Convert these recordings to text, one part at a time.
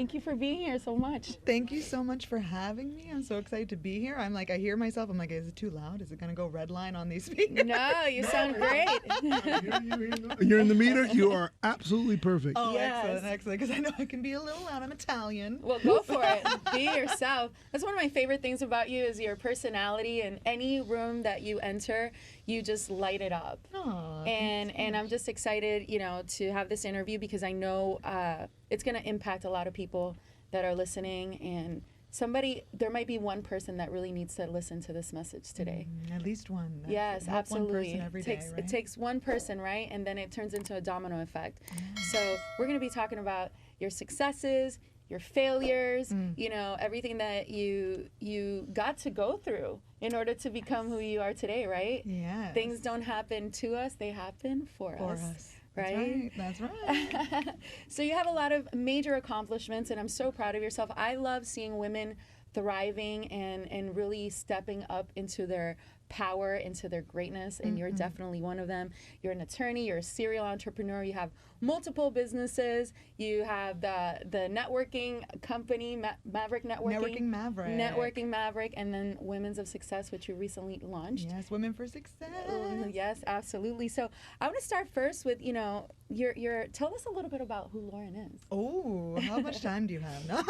Thank you for being here so much. Thank you so much for having me. I'm so excited to be here. I'm like, I hear myself. I'm like, is it too loud? Is it going to go red line on these speakers? No, you sound great. You're in the meter. You are absolutely perfect. Oh, Yes. excellent. Because I know I can be a little loud. I'm Italian. Well, go for it. Be yourself. That's one of my favorite things about you is your personality. In any room that you enter, you just light it up. Aw, And I'm just excited, to have this interview because I know it's going to impact a lot of people that are listening, and there might be one person that really needs to listen to this message today. At least one. Yes, Help absolutely. One person every day, right? It takes one person, right? And then it turns into a domino effect. So we're going to be talking about your successes, your failures, everything that you got to go through in order to become who you are today, right? Yeah. Things don't happen to us, they happen for us. Right? That's right. So you have a lot of major accomplishments, and I'm so proud of yourself. I love seeing women thriving and really stepping up into their power, into their greatness, and you're definitely one of them. You're an attorney, you're a serial entrepreneur, you have multiple businesses, you have the networking company, Maverick Networking. Networking Maverick, and then Women's of Success, which you recently launched. Yes, Women for Success. Yes, absolutely. So I want to start first with, your tell us a little bit about who Lauren is. Oh, how much time do you have? No?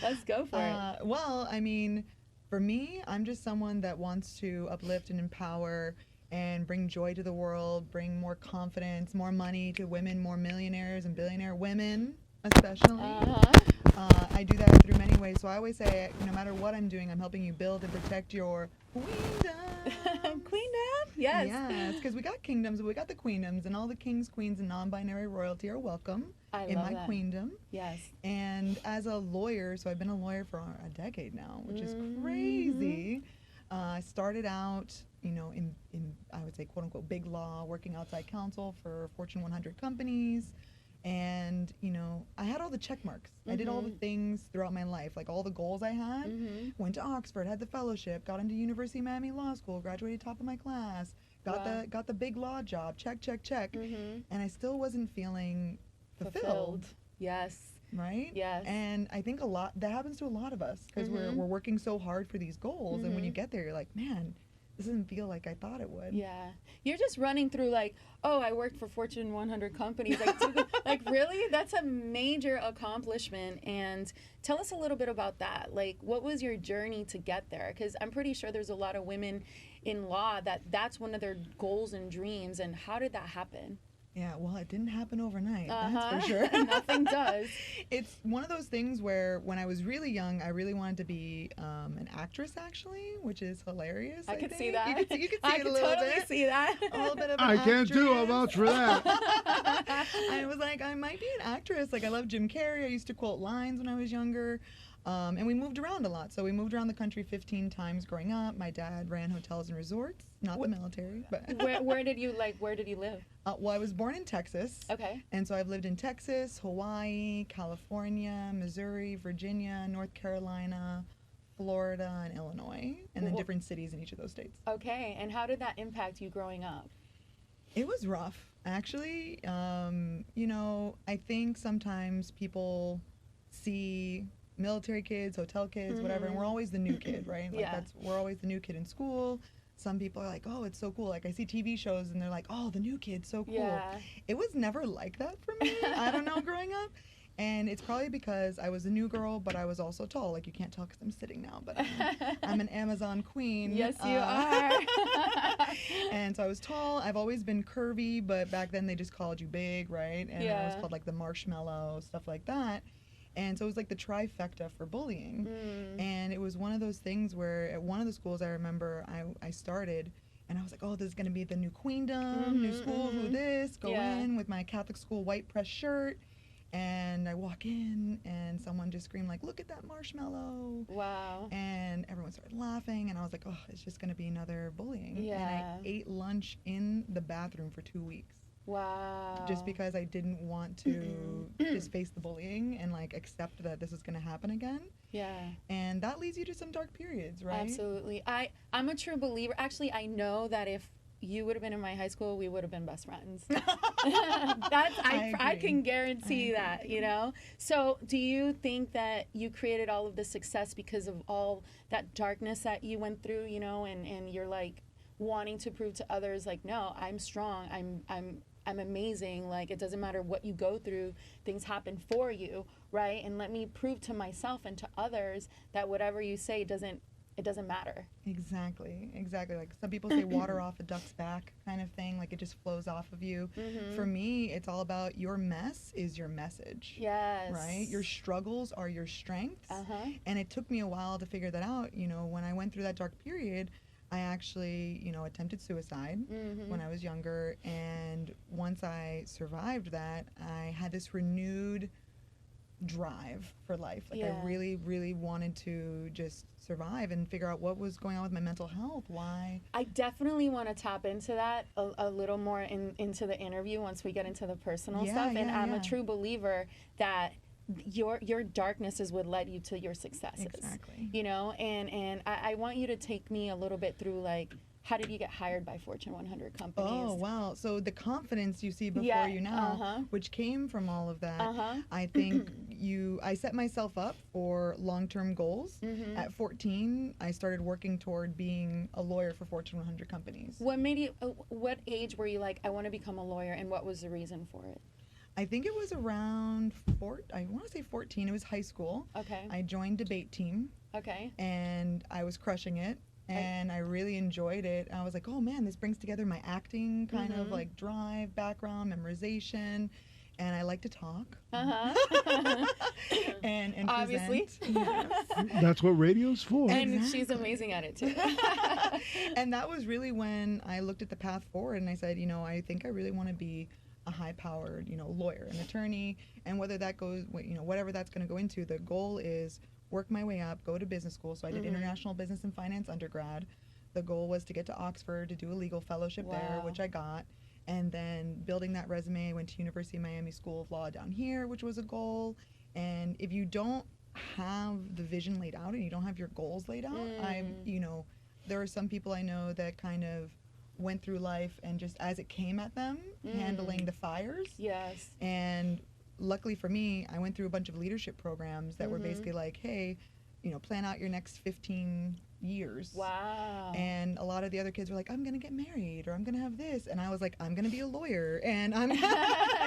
Let's go for it. Well, I mean, for me, I'm just someone that wants to uplift and empower and bring joy to the world, bring more confidence, more money to women, more millionaires and billionaire women, especially. I do that through many ways. So I always say, no matter what I'm doing, I'm helping you build and protect your queendom. Queendom? Yes. Yes, because we got kingdoms, but we got the queendoms, and all the kings, queens, and non-binary royalty are welcome in my queendom. Yes. And as a lawyer, so I've been a lawyer for a decade now, which is crazy. I started out, in I would say, quote unquote, big law, working outside counsel for Fortune 100 companies. And, I had all the check marks. I did all the things throughout my life, like all the goals I had. Went to Oxford, had the fellowship, got into University of Miami Law School, graduated top of my class, got the big law job, check. And I still wasn't feeling fulfilled. Yes. Right? Yes. And I think that happens to a lot of us because we're working so hard for these goals. And when you get there, you're like, man, this doesn't feel like I thought it would. Yeah. You're just running through like, oh, I worked for Fortune 100 companies. Like really? That's a major accomplishment. And tell us a little bit about that. Like, what was your journey to get there? Because I'm pretty sure there's a lot of women in law that's one of their goals and dreams. And how did that happen? Yeah, well, it didn't happen overnight, that's for sure. Nothing does. It's one of those things where when I was really young, I really wanted to be an actress, actually, which is hilarious. I could think. see that. You could see it a little bit. I could totally see that. A little bit of an I can too. I'll actress. vouch for that. I was like, I might be an actress. Like, I love Jim Carrey. I used to quote lines when I was younger. And we moved around a lot. So we moved around the country 15 times growing up. My dad ran hotels and resorts, not the military, but where did you live? Well, I was born in Texas. Okay. And so I've lived in Texas, Hawaii, California, Missouri, Virginia, North Carolina, Florida, and Illinois, and then different cities in each of those states. Okay. And how did that impact you growing up? It was rough, actually. I think sometimes people see military kids, hotel kids, whatever, and we're always the new kid, right? Like we're always the new kid in school. Some people are like, oh, it's so cool. Like I see TV shows and they're like, oh, the new kid's so cool. Yeah. It was never like that for me. I don't know, growing up. And it's probably because I was a new girl, but I was also tall. Like you can't tell because I'm sitting now, but I'm an Amazon queen. Yes, you are. And so I was tall. I've always been curvy, but back then they just called you big, right? And I was called like the marshmallow, stuff like that. And so it was like the trifecta for bullying. And it was one of those things where at one of the schools I remember I started and I was like, oh, this is going to be the new queendom, new school, who this, go in with my Catholic school white press shirt. And I walk in and someone just screamed like, look at that marshmallow. Wow. And everyone started laughing and I was like, oh, it's just going to be another bullying. Yeah. And I ate lunch in the bathroom for 2 weeks. Wow. Just because I didn't want to just face the bullying and like accept that this is going to happen again. Yeah. And that leads you to some dark periods, right? Absolutely. I'm a true believer. Actually, I know that if you would have been in my high school, we would have been best friends. I can guarantee that, you know? So do you think that you created all of this success because of all that darkness that you went through, you know, and you're like wanting to prove to others, like, no, I'm strong, I'm amazing, like it doesn't matter what you go through, things happen for you, right? And let me prove to myself and to others that whatever you say it doesn't matter. Exactly. Like some people say water off a duck's back kind of thing, like it just flows off of you. For me, it's all about your mess is your message. Yes. Right? Your struggles are your strengths. And it took me a while to figure that out. You know, when I went through that dark period, I actually, you know, attempted suicide when I was younger. And once I survived that, I had this renewed drive for life. Like I really, really wanted to just survive and figure out what was going on with my mental health. Why? I definitely want to tap into that a little more into the interview once we get into the personal stuff. And I'm a true believer that your darkness is what led you to your successes. Exactly. You know, and I want you to take me a little bit through, like, how did you get hired by Fortune 100 companies? Oh, wow. So the confidence you see before you now, which came from all of that, I think I set myself up for long-term goals. At 14, I started working toward being a lawyer for Fortune 100 companies. What age were you like, I want to become a lawyer, and what was the reason for it? I think it was around I want to say 14. It was high school. Okay. I joined debate team. Okay. And I was crushing it. And I really enjoyed it. I was like, oh man, this brings together my acting kind of like drive, background, memorization. And I like to talk. and obviously. Present. Yes. That's what radio's for. And she's amazing at it too. And that was really when I looked at the path forward and I said, you know, I think I really want to be a high-powered, you know, lawyer, an attorney, and whether that goes, you know, whatever that's going to go into, the goal is work my way up, go to business school. So I did international business and finance undergrad. The goal was to get to Oxford to do a legal fellowship there, which I got. And then building that resume, I went to University of Miami School of Law down here, which was a goal. And if you don't have the vision laid out and you don't have your goals laid out, you know, there are some people I know that kind of went through life and just as it came at them, handling the fires. Yes. And luckily for me, I went through a bunch of leadership programs that were basically like, hey, you know, plan out your next 15 years. Wow. And a lot of the other kids were like, I'm going to get married or I'm going to have this. And I was like, I'm going to be a lawyer. And I'm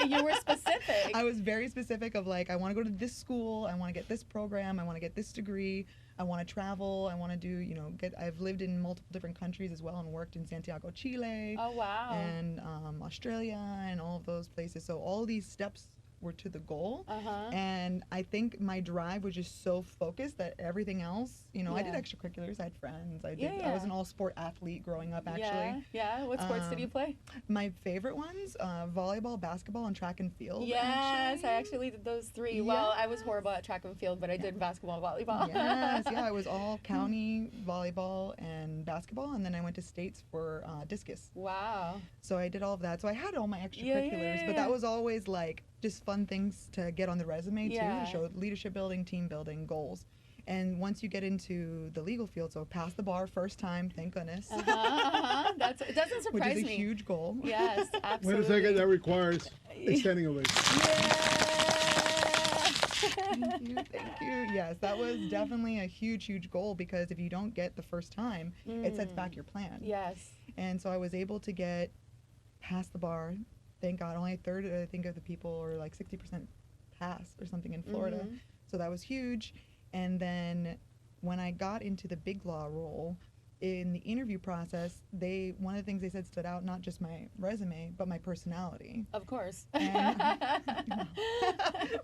You were specific. I was very specific of like, I want to go to this school. I want to get this program. I want to get this degree. I want to travel. I want to do, you know, I've lived in multiple different countries as well and worked in Santiago, Chile. Oh, wow. And Australia and all of those places. So all these steps were to the goal. And I think my drive was just so focused that everything else, you know, I did extracurriculars, I had friends, I was an all-sport athlete growing up actually. Yeah. What sports did you play? My favorite ones, volleyball, basketball, and track and field. Yes, I actually did those three. Well, I was horrible at track and field, but I did basketball and volleyball. Yes, I was all county volleyball and basketball, and then I went to states for discus. Wow. So I did all of that. So I had all my extracurriculars, but that was always like just fun things to get on the resume too, to show leadership building, team building, goals. And once you get into the legal field, so pass the bar first time, thank goodness. It doesn't surprise me. Which is a huge goal. Yes, absolutely. Wait a second, that requires extending away. Thank you. Yes, that was definitely a huge goal because if you don't get the first time, it sets back your plan. Yes. And so I was able to get past the bar. Thank God, only a third, I think, of the people, or like 60% pass or something in Florida. So that was huge. And then when I got into the big law role, in the interview process, one of the things they said stood out, not just my resume, but my personality. Of course. And,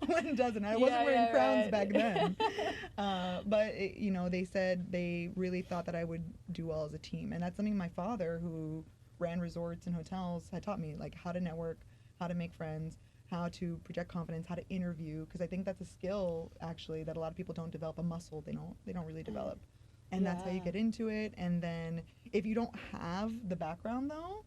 when doesn't? I wasn't wearing crowns back then. But, you know, they said they really thought that I would do well as a team. And that's something my father, who ran resorts and hotels, had taught me, like how to network, how to make friends, how to project confidence, how to interview, because I think that's a skill actually that a lot of people don't develop, a muscle they don't really develop. And that's how you get into it. And then if you don't have the background though,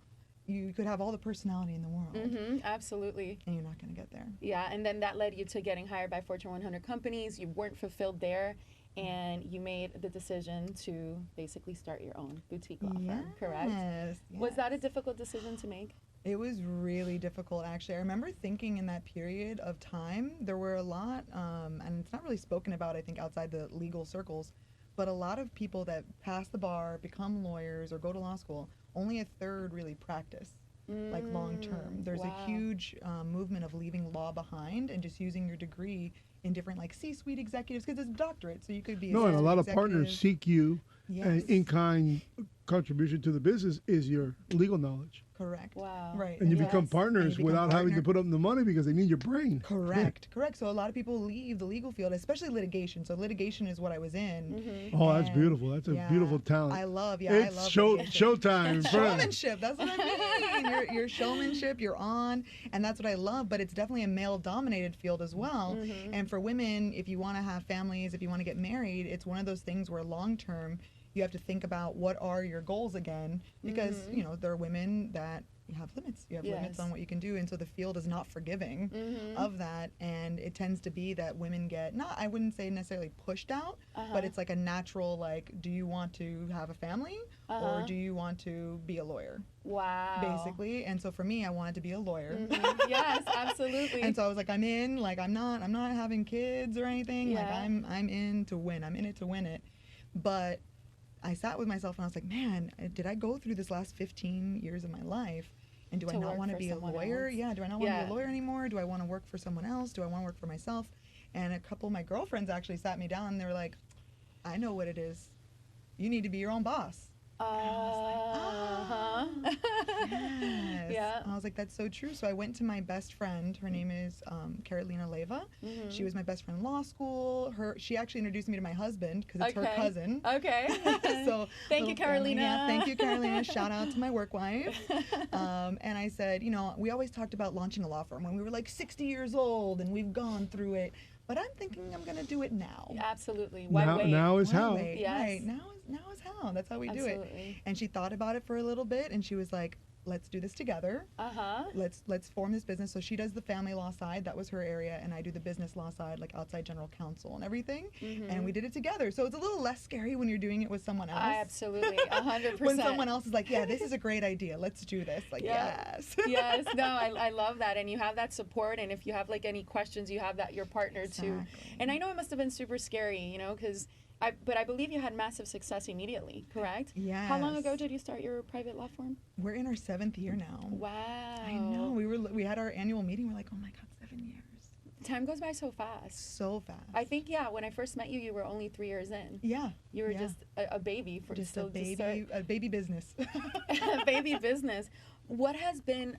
you could have all the personality in the world. Absolutely. And you're not going to get there. Yeah, and then that led you to getting hired by Fortune 100 companies. You weren't fulfilled there. and you made the decision to basically start your own boutique law firm, Yes, correct? yes. Was that a difficult decision to make? It was really difficult, actually. I remember thinking in that period of time, there were a lot, and it's not really spoken about, I think, outside the legal circles, but a lot of people that pass the bar, become lawyers, or go to law school, only a third really practice, like long term. There's wow. a huge movement of leaving law behind and just using your degree in different, like, C-suite executives, because it's a doctorate, so you could be No, and a lot of executive. partners seek you. Yes. And in-kind contribution to the business is your legal knowledge. Correct. Wow. Right. And you Yes. become partners become without having to partner. put up the money because they need your brain. Correct. Correct. So a lot of people leave the legal field, especially litigation. So litigation is what I was in. Oh, that's And, beautiful. That's a yeah, beautiful talent. I love It's litigation. showtime. friend. Showmanship, that's what I mean. Your showmanship, you're on, and that's what I love. But it's definitely a male-dominated field as well. And for women, if you want to have families, if you want to get married, it's one of those things where long-term, you have to think about what are your goals again, because you know there are women that you have limits. You have limits on what you can do, and so the field is not forgiving of that. And it tends to be that women get not, I wouldn't say necessarily pushed out, but it's like a natural, like, do you want to have a family or do you want to be a lawyer? Wow. Basically. And so for me, I wanted to be a lawyer. Yes, absolutely. And so I was like, I'm in. Like, I'm not having kids or anything. Like, Yeah. I'm in to win. I'm in it to win it. But I sat with myself and I was like, man, did I go through this last 15 years of my life? And do I To not work want to for be a someone lawyer? else? Yeah. Do I not want to Yeah. be a lawyer anymore? Do I want to work for someone else? Do I want to work for myself? And a couple of my girlfriends actually sat me down and they were like, I know what it is. You need to be your own boss. Uh-huh. Yes. Yeah. I was like, that's so true. So I went to my best friend. Her name is Carolina Leva. She was my best friend in law school. She actually introduced me to my husband because it's her cousin. Okay. So Thank you, little family. Carolina. Yeah, thank you, Carolina. Shout out to my work wife. And I said, you know, we always talked about launching a law firm when we were like 60 years old and we've gone through it. But I'm thinking I'm going to do it now. Absolutely. Why wait? Now is Why how. wait? Yes. Right. Now is how. That's how we do it. Absolutely. And she thought about it for a little bit and she was like, let's do this together. Uh-huh. Let's form this business. So she does the family law side, that was her area, and I do the business law side, like outside general counsel and everything. And we did it together. So it's a little less scary when you're doing it with someone else. Absolutely. 100%. When someone else is like, yeah, this is a great idea. Let's do this. Like, Yeah. yes. Yes. No, I love that. And you have that support. And if you have like any questions, you have that your partner too. Exactly. And I know it must have been super scary, you know, because but I believe you had massive success immediately, correct? Yes. How long ago did you start your private law firm? We're in our 7th year now. Wow. I know. We had our annual meeting. We're like, oh my God, 7 years. Time goes by so fast. So fast. I think, yeah, when I first met you, you were only 3 years in. Yeah. You were yeah. just a baby for just still a baby business. baby business. What has been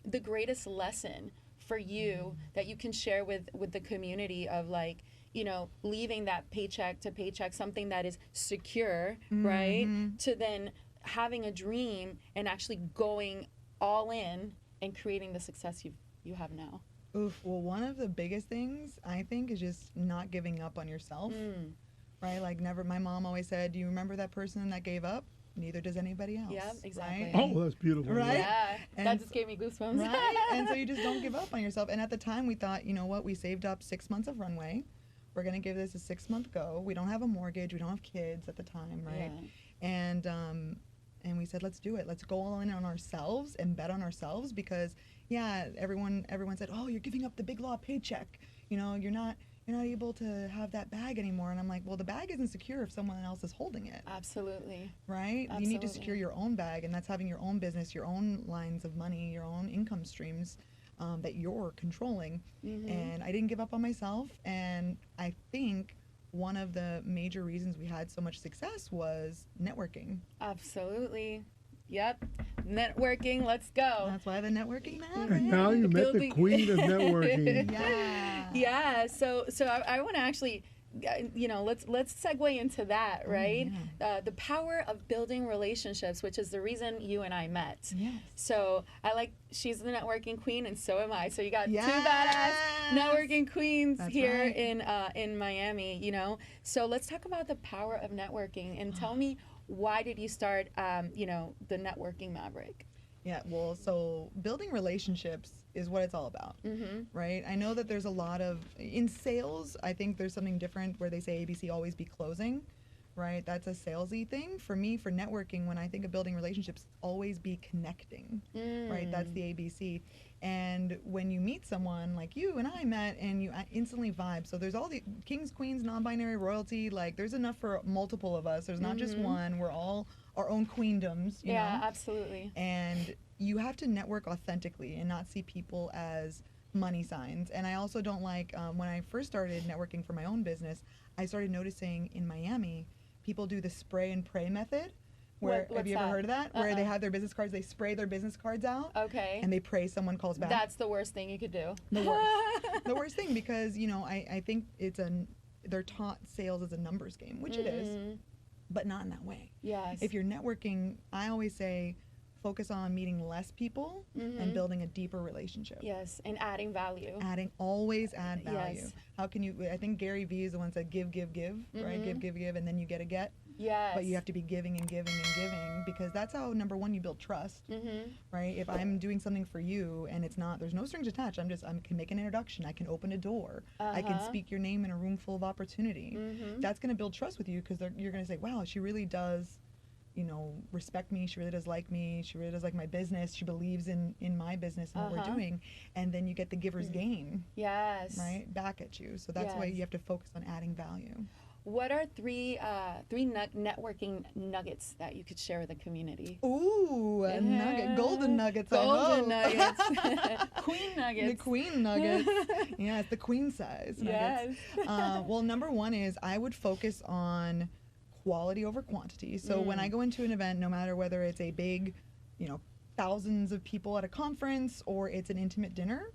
the greatest lesson for you that you can share with the community of, like, you know, leaving that paycheck to paycheck, something that is secure, right, to then having a dream and actually going all in and creating the success you have now? Oof. Well, one of the biggest things I think is just not giving up on yourself. Right? Like, never. My mom always said, "Do you remember that person that gave up? Neither does anybody else." Yeah, exactly. Right? Oh, that's beautiful. Right? Yeah, And that just gave me goosebumps. Right? And so you just don't give up on yourself. And at the time, we thought, you know what? We saved up 6 months of runway. We're gonna give this a 6-month go. We don't have a mortgage. We don't have kids at the time, right? Yeah. And we said, let's do it. Let's go all in on ourselves and bet on ourselves, because yeah, everyone said, oh, you're giving up the big law paycheck. You know, you're not able to have that bag anymore. And I'm like, well, the bag isn't secure if someone else is holding it. Absolutely. Right? Absolutely. You need to secure your own bag, and that's having your own business, your own lines of money, your own income streams that you're controlling. And I didn't give up on myself. And I think one of the major reasons we had so much success was networking. Absolutely. Yep. Networking, let's go. That's why the networking matters. And now you met the Building- queen of networking. Yeah. Yeah, so I want to actually, you know, let's segue into that, right? The power of building relationships, which is the reason you and I met. Yes. So she's the networking queen, and so am I. So you got two Yes. badass networking queens That's here right. in Miami. You know, so let's talk about the power of networking, and tell me, why did you start, you know, the Networking Maverick? Yeah, well, so building relationships is what it's all about, right? I know that there's a lot of, in sales, I think there's something different where they say ABC always be closing, right? That's a salesy thing. For me, for networking, when I think of building relationships, always be connecting, right? That's the ABC. And when you meet someone like you and I met and you instantly vibe, so there's all the kings, queens, non-binary, royalty, like there's enough for multiple of us. There's not just one. We're all our own queendoms, you know? Absolutely. And you have to network authentically and not see people as money signs. And I also don't like, when I first started networking for my own business, I started noticing in Miami, people do the spray and pray method. Where, have you ever heard of that? Where they have their business cards, they spray their business cards out. Okay. And they pray someone calls back. That's the worst thing you could do. The worst. The worst thing, because, you know, I think they're taught sales as a numbers game, which it is, but not in that way. Yes. If you're networking, I always say, focus on meeting less people and building a deeper relationship. Yes, and adding value. Always add value. Yes. How can you, I think Gary Vee is the one that said give, right? Give, and then you get a get. Yes. But you have to be giving and giving and giving, because that's how, number one, you build trust, right? If I'm doing something for you and it's not, there's no strings attached, I can make an introduction, I can open a door, I can speak your name in a room full of opportunity. That's going to build trust with you, because you're going to say, wow, she really does, you know, respect me, she really does like me, she really does like my business, she believes in my business and what we're doing, and then you get the giver's gain. Yes. Right? Back at you. So that's why you have to focus on adding value. What are three networking nuggets that you could share with the community? Ooh, a nugget, golden nuggets. Golden nuggets, queen nuggets. The queen nuggets. Yeah, it's the queen size nuggets. Yes. Well, number one is I would focus on quality over quantity. So when I go into an event, no matter whether it's a big, you know, thousands of people at a conference or it's an intimate dinner,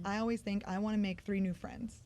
I always think I want to make 3 new friends.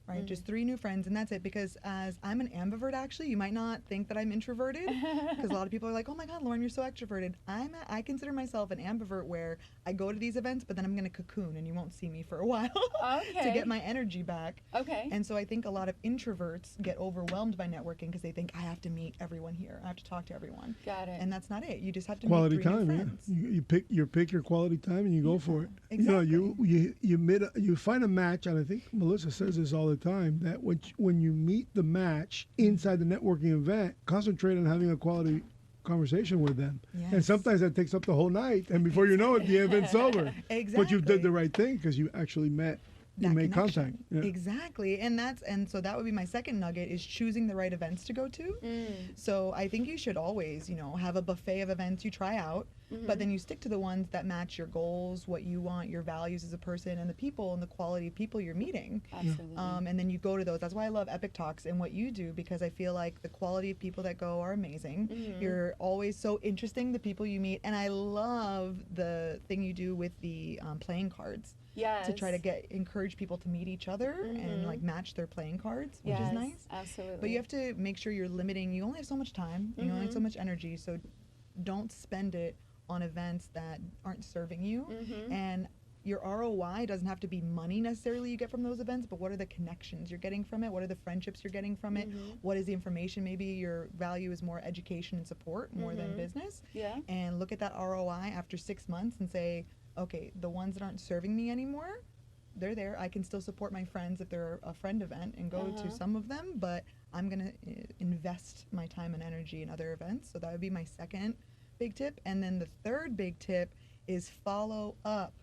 Right, just 3 new friends, and that's it. Because as I'm an ambivert, actually, you might not think that I'm introverted, because a lot of people are like, "Oh my God, Lauren, you're so extroverted." I consider myself an ambivert, where I go to these events, but then I'm going to cocoon, and you won't see me for a while to get my energy back. Okay. And so I think a lot of introverts get overwhelmed by networking because they think I have to meet everyone here, I have to talk to everyone. Got it. And that's not it. You just have to Quality meet 3 time, new yeah. friends. You pick your quality time and you go for it. Exactly. You know, you find a match, and I think Melissa says this all the time, that when you meet the match inside the networking event, concentrate on having a quality conversation with them. Yes. And sometimes that takes up the whole night, and before you know it, the event's over. Exactly. But you did the right thing because you actually met. You That made connection. contact. Yeah. Exactly. And so that would be my second nugget, is choosing the right events to go to. So I think you should always, you know, have a buffet of events you try out, but then you stick to the ones that match your goals, what you want, your values as a person, and the people and the quality of people you're meeting. Absolutely. And then you go to those. That's why I love Epic Talks and what you do, because I feel like the quality of people that go are amazing. You're always so interesting, the people you meet. And I love the thing you do with the playing cards. Yes. To try to encourage people to meet each other and like match their playing cards, which is nice. Absolutely. But you have to make sure you're limiting. You only have so much time. You only have so much energy. So don't spend it on events that aren't serving you. And your ROI doesn't have to be money necessarily you get from those events, but what are the connections you're getting from it? What are the friendships you're getting from it? What is the information? Maybe your value is more education and support more than business. Yeah. And look at that ROI after 6 months and say, okay, the ones that aren't serving me anymore, they're there. I can still support my friends if they're a friend event and go to some of them, but I'm going to invest my time and energy in other events. So that would be my second big tip. And then the third big tip is follow up.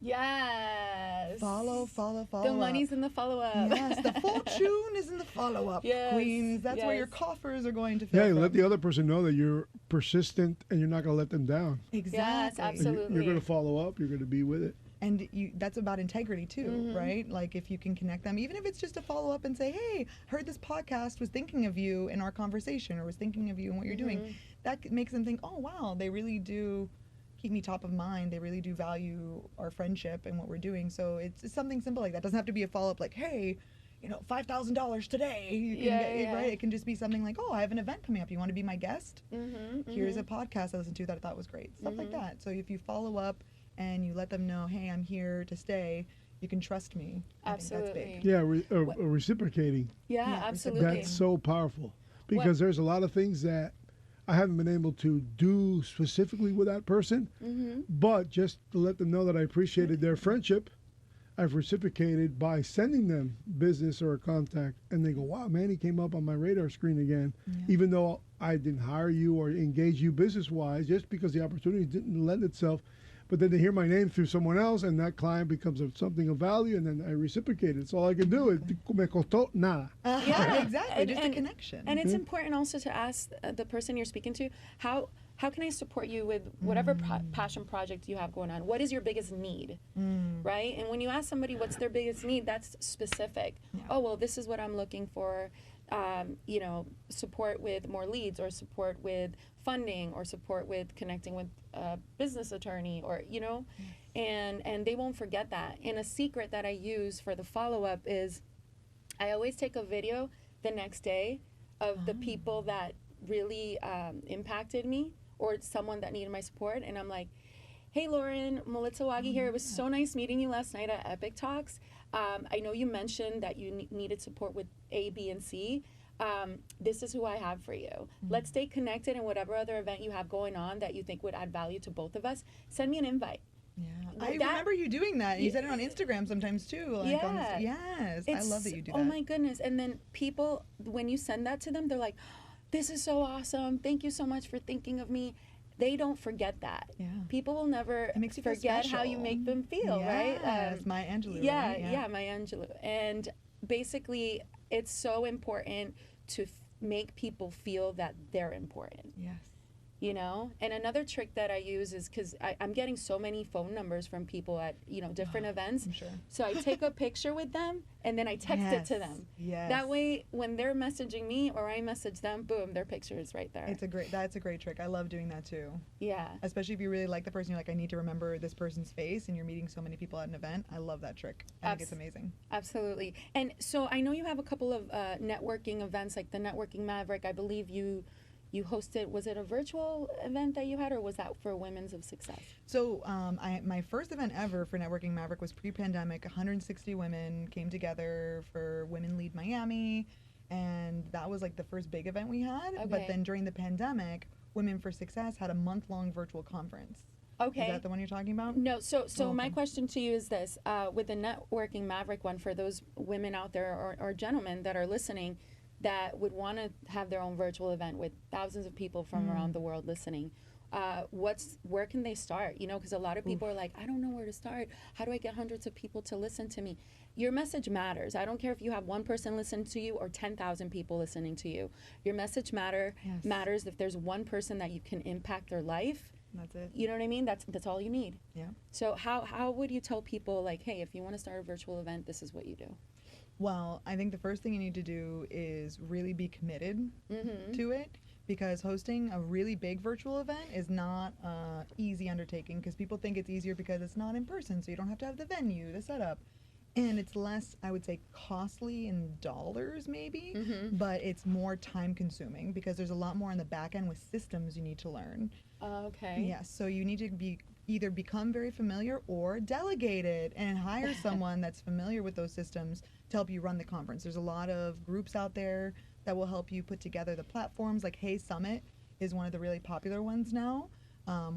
Yes. Follow The up. money's in the follow-up. Yes, the fortune is in the follow-up, Yes, queens. That's where your yes. coffers are going to fill Yeah, you from. let the other person know that you're persistent and you're not going to let them down. Exactly. Yes, absolutely. You're going to follow up. You're going to be with it. And that's about integrity too, right? Like if you can connect them, even if it's just a follow up and say, hey, heard this podcast, was thinking of you in our conversation, or was thinking of you and what you're doing, that makes them think, oh wow, they really do keep me top of mind. They really do value our friendship and what we're doing. So it's something simple like that. Doesn't have to be a follow up like, hey, you know, $5,000 today. You can get, right? It can just be something like, oh, I have an event coming up. You want to be my guest? Here's a podcast I listened to that I thought was great. Stuff like that. So if you follow up and you let them know, hey, I'm here to stay, you can trust me. Absolutely. I think that's big. Yeah, reciprocating. Yeah, Yeah, absolutely. That's so powerful because there's a lot of things that I haven't been able to do specifically with that person, but just to let them know that I appreciated their friendship, I've reciprocated by sending them business or a contact, and they go, "Wow, Manny came up on my radar screen again," even though I didn't hire you or engage you business-wise, just because the opportunity didn't lend itself. But then they hear my name through someone else, and that client becomes something of value, and then I reciprocate it. It's all I can do. Me costó nada. Yeah, Exactly. Just a connection. And it's important also to ask the person you're speaking to, how can I support you with whatever passion project you have going on? What is your biggest need, right? And when you ask somebody what's their biggest need, that's specific. Oh, well, this is what I'm looking for. Support with more leads, or support with funding, or support with connecting with a business attorney, or and they won't forget that. And a secret that I use for the follow-up is I always take a video the next day of the people that really impacted me, or someone that needed my support, and I'm like, "Hey Lauren, Melissa Wagi here. It was so nice meeting you last night at Epic Talks. I know you mentioned that you needed support with A, B, and C. This is who I have for you. Let's stay connected, and whatever other event you have going on that you think would add value to both of us, send me an invite." Yeah, I remember you doing that. You said it on Instagram sometimes too. Like yes, I love that you do that. Oh my goodness. And then people, when you send that to them, they're like, "This is so awesome. Thank you so much for thinking of me." They don't forget that. Yeah. People will never forget how you make them feel, right? Yes, Maya Angelou. Yeah, right? yeah, Maya Angelou. And basically, it's so important to make people feel that they're important. Yes. And another trick that I use is, because I'm getting so many phone numbers from people at different events. I'm sure. So I take a picture with them, and then I text it to them. Yes. That way, when they're messaging me or I message them, boom, their picture is right there. That's a great trick. I love doing that too. Yeah. Especially if you really like the person, you're like, I need to remember this person's face, and you're meeting so many people at an event. I love that trick. I think it's amazing. Absolutely. And so I know you have a couple of networking events, like the Networking Maverick. I believe you hosted, was it a virtual event that you had, or was that for Women's of Success? So my first event ever for Networking Maverick was pre-pandemic. 160 women came together for Women Lead Miami, and that was like the first big event we had. Okay. But then during the pandemic, Women for Success had a month-long virtual conference. Okay. Is that the one you're talking about? No. So my question to you is this: with the Networking Maverick one, for those women out there or gentlemen that are listening, that would want to have their own virtual event with thousands of people from around the world listening, where can they start? Because a lot of people are like, I don't know where to start. How do I get hundreds of people to listen to me? Your message matters. I don't care if you have one person listening to you or 10,000 people listening to you. Your message matters. If there's one person that you can impact their life, that's it. You know what I mean? That's all you need. Yeah. So how would you tell people, like, hey, if you want to start a virtual event, this is what you do? Well, I think the first thing you need to do is really be committed to it, because hosting a really big virtual event is not an easy undertaking, because people think it's easier because it's not in person, so you don't have to have the venue, the setup. And it's less, I would say, costly in dollars maybe, but it's more time consuming, because there's a lot more on the back end with systems you need to learn. Okay. Yes, so you need to either become very familiar or delegate it and hire someone that's familiar with those systems to help you run the conference. There's a lot of groups out there that will help you put together the platforms. Like Hey Summit is one of the really popular ones now,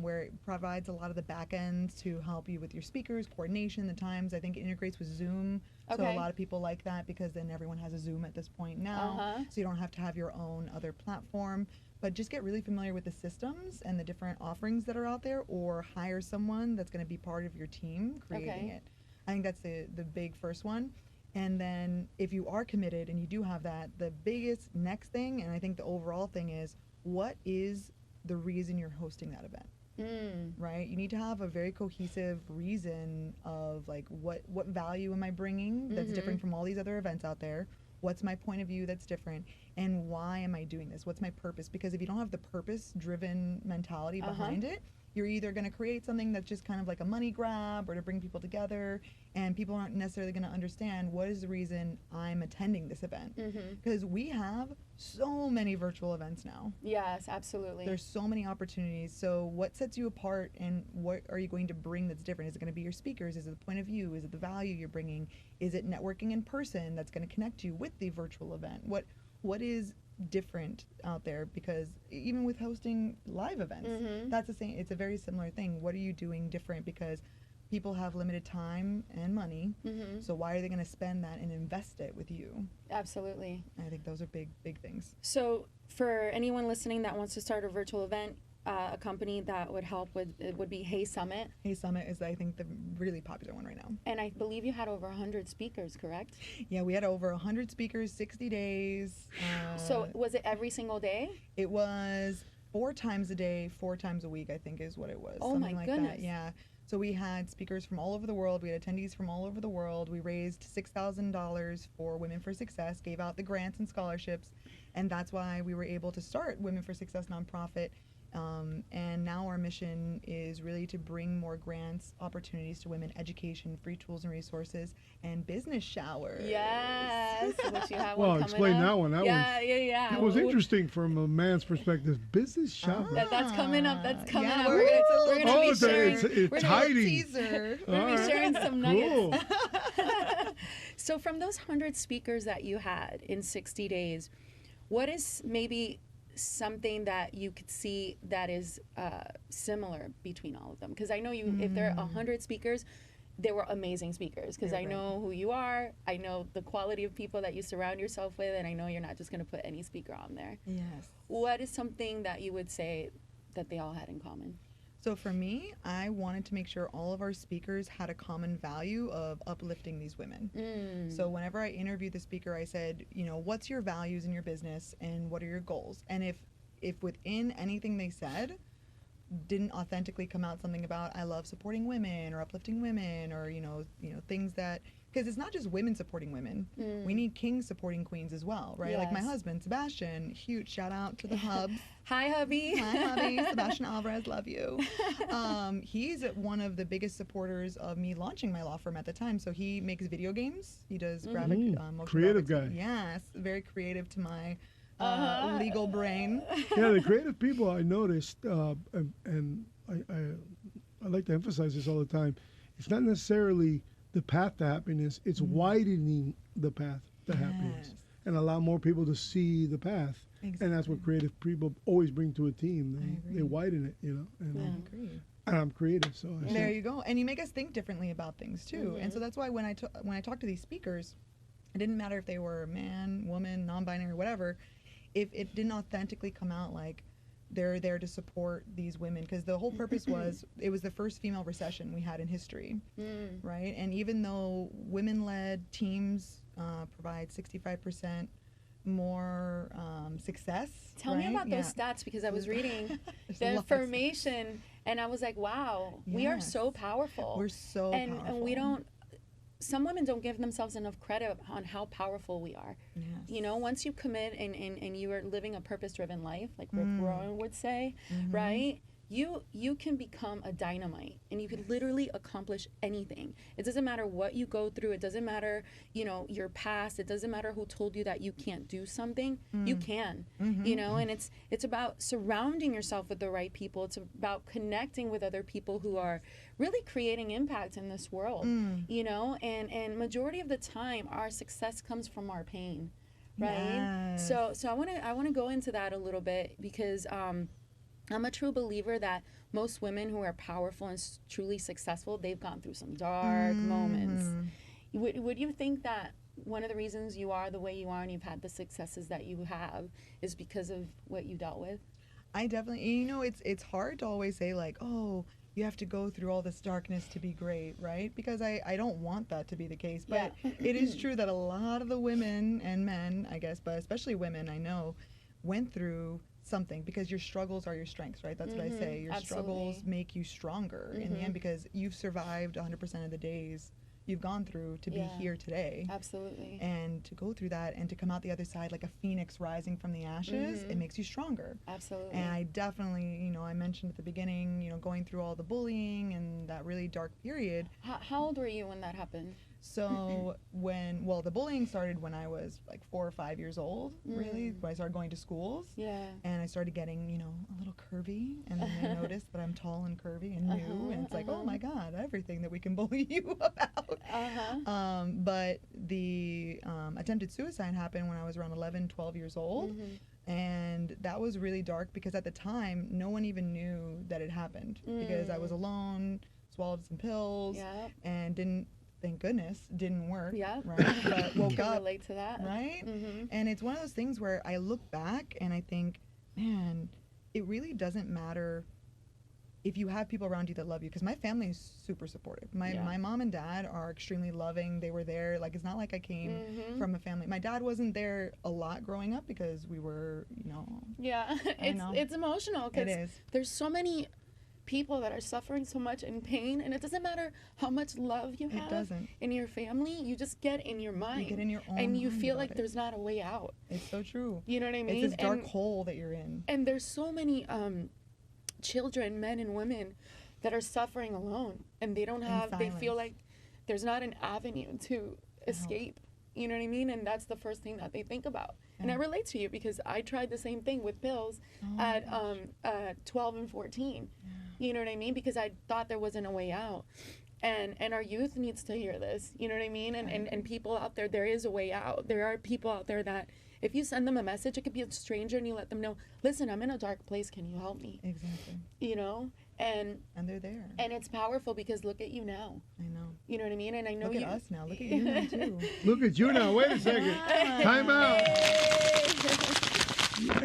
where it provides a lot of the back ends to help you with your speakers, coordination, the times. I think it integrates with Zoom. So a lot of people like that, because then everyone has a Zoom at this point now. So you don't have to have your own other platform. But just get really familiar with the systems and the different offerings that are out there, or hire someone that's going to be part of your team creating it. I think that's the big first one. And then if you are committed and you do have that, the biggest next thing, and I think the overall thing, is what is the reason you're hosting that event? Right? You need to have a very cohesive reason of, like, what value am I bringing that's different from all these other events out there? What's my point of view that's different? And why am I doing this? What's my purpose? Because if you don't have the purpose-driven mentality behind it, you're either going to create something that's just kind of like a money grab or to bring people together, and people aren't necessarily going to understand what is the reason I'm attending this event. Because we have so many virtual events now. Yes, absolutely. There's so many opportunities. So what sets you apart, and what are you going to bring that's different? Is it going to be your speakers? Is it the point of view? Is it the value you're bringing? Is it networking in person that's going to connect you with the virtual event? What is different out there, because even with hosting live events, that's the same. It's a very similar thing. What are you doing different? Because people have limited time and money, so why are they going to spend that and invest it with you? Absolutely. I think those are big things. So for anyone listening that wants to start a virtual event, a company that would help with it would be Hey Summit. Hey Summit is, I think, the really popular one right now. And I believe you had over 100 speakers, correct? Yeah, we had over 100 speakers, 60 days. So was it every single day? It was 4 times a day, 4 times a week, I think is what it was. Oh, something my like goodness. that. Yeah. So we had speakers from all over the world. We had attendees from all over the world. We raised $6,000 for Women for Success, gave out the grants and scholarships, and that's why we were able to start Women for Success nonprofit. And now our mission is really to bring more grants, opportunities to women, education, free tools and resources, and business showers. Yes, which you have Well, one coming explain up. that one. That Yeah. It was interesting from a man's perspective. Business shower. That's coming up. That's coming Yeah, up. well, We're it's a gonna little be it's sharing. it's we're gonna- Little hiding. teaser. We're gonna be All sharing some nuggets. Cool. So from those 100 speakers that you had in 60 days, what is maybe something that you could see that is similar between all of them? Because I know you, if there are 100 speakers, they were amazing speakers, because I Right. know who you are, I know the quality of people that you surround yourself with, and I know you're not just going to put any speaker on there. Yes. What is something that you would say that they all had in common? So for me, I wanted to make sure all of our speakers had a common value of uplifting these women. So whenever I interviewed the speaker, I said, what's your values in your business and what are your goals? And if within anything they said didn't authentically come out something about I love supporting women or uplifting women, or things that, because it's not just women supporting women. We need kings supporting queens as well, right? Like my Yes. husband Sebastian, huge shout out to the hubs. Hi, hubby. Hi, hubby. Sebastian Alvarez, love you. He's one of the biggest supporters of me launching my law firm at the time. So he makes video games. He does graphic, motion Creative graphics. guy. Yes, very creative to my legal brain. Yeah, the creative people I noticed, and I like to emphasize this all the time. It's not necessarily the path to happiness; it's widening the path to happiness, Yes. and allow more people to see the path. And that's what creative people always bring to a team. I They agree. widen it, And, I agree. and I'm creative, so I There see. you go. And you make us think differently about things too. And so that's why when I talk to these speakers, it didn't matter if they were man, woman, non-binary, whatever. If it didn't authentically come out like they're there to support these women, because the whole purpose was it was the first female recession we had in history, right? And even though women-led teams provide 65% more success. Tell me right? about those Yeah. stats, because I was reading There's the lots of information and I was like, wow, we are Yes. so powerful. We're so and powerful. we don't, some women don't give themselves enough credit on how powerful we are. Yes. Once you commit and you are living a purpose-driven life, like Rick Warren would say, right? You can become a dynamite, and you can literally accomplish anything. It doesn't matter what you go through. It doesn't matter, your past. It doesn't matter who told you that you can't do something. You can, and it's about surrounding yourself with the right people. It's about connecting with other people who are really creating impact in this world, and majority of the time our success comes from our pain, right? Yes. So I want to go into that a little bit, because I'm a true believer that most women who are powerful and truly successful, they've gone through some dark moments. Would you think that one of the reasons you are the way you are and you've had the successes that you have is because of what you dealt with? I definitely, it's hard to always say like, oh, you have to go through all this darkness to be great, right? Because I don't want that to be the case. But it is true that a lot of the women and men, I guess, but especially women I know, went through something, because your struggles are your strengths, right? That's what I say. Your struggles make you stronger in the end, because you've survived 100% of the days you've gone through to be here today. Absolutely. And to go through that and to come out the other side like a phoenix rising from the ashes, it makes you stronger. Absolutely. And I definitely, I mentioned at the beginning, going through all the bullying and that really dark period. How old were you when that happened? So the bullying started when I was like 4 or 5 years old, really, when I started going to schools. Yeah. And I started getting, a little curvy. And then they noticed that I'm tall and curvy and new. And it's like, oh my God, everything that we can bully you about. But the attempted suicide happened when I was around 11, 12 years old. And that was really dark because at the time, no one even knew that it happened because I was alone, swallowed some pills, and thank goodness, didn't work. Yeah. Right. But woke Can up. relate to that. Right. And it's one of those things where I look back and I think, man, it really doesn't matter if you have people around you that love you, because my family is super supportive. My mom and dad are extremely loving. They were there. Like, it's not like I came from a family. My dad wasn't there a lot growing up because we were, Yeah, it's emotional It because is. there's so many people that are suffering so much in pain, and it doesn't matter how much love you It have doesn't. in your family. You just get in your mind. You get in your own and you mind feel about like it. there's not a way out. It's so true. You know what I mean? It's this dark hole that you're in. And there's so many children, men and women, that are suffering alone, and they don't have. They feel silence. like there's not an avenue to escape. You know what I mean? And that's the first thing that they think about. And I relate to you because I tried the same thing with pills at 12 and 14. You know what I mean? Because I thought there wasn't a way out. And our youth needs to hear this. You know what I mean? And people out there is a way out. There are people out there that if you send them a message, it could be a stranger, and you let them know, listen, I'm in a dark place. Can you help me? Exactly. And they're there. And it's powerful because look at you now. I know. You know what I mean? And I know Look at us now. Look at you now too. Look at you now. Wait a second. Time out.